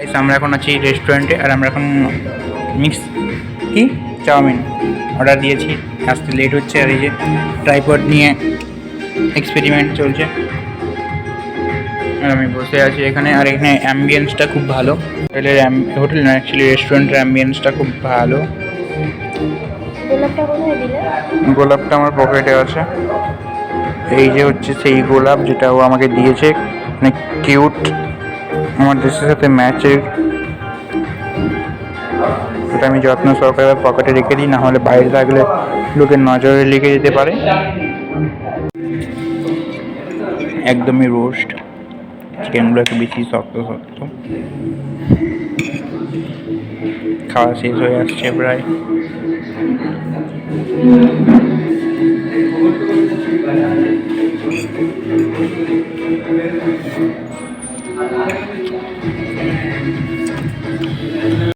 Guys, আমরা এখন আছি রেস্টুরেন্টে আর আমরা এখন মিক্স কি চাউমিন অর্ডার দিয়েছি। আসতে লেট হচ্ছে আর এই যে ট্রাইপড নিয়ে এক্সপেরিমেন্ট চলছে আর আমি বসে আছি এখানে। আর এখানে অ্যাম্বিয়েন্সটা খুব ভালো। হোটেল না, অ্যাকচুয়ালি রেস্টুরেন্টের অ্যাম্বিয়েন্সটা খুব ভালো। গোলাপটা আমার পকেটে আছে। এই যে হচ্ছে সেই গোলাপ যেটা ও আমাকে দিয়েছে, অনেক কিউট, আমার ড্রেসের সাথে ম্যাচের। এটা আমি যত্ন সহকারে পকেটে রেখে দিই, না হলে বাইরে থাকলে লোকের নজরে লেগে যেতে পারে। একদমই রোস্ট, চিকেনগুলো একটু বেশি শক্ত শক্ত। খাওয়া শেষ হয়ে আসছে প্রায়।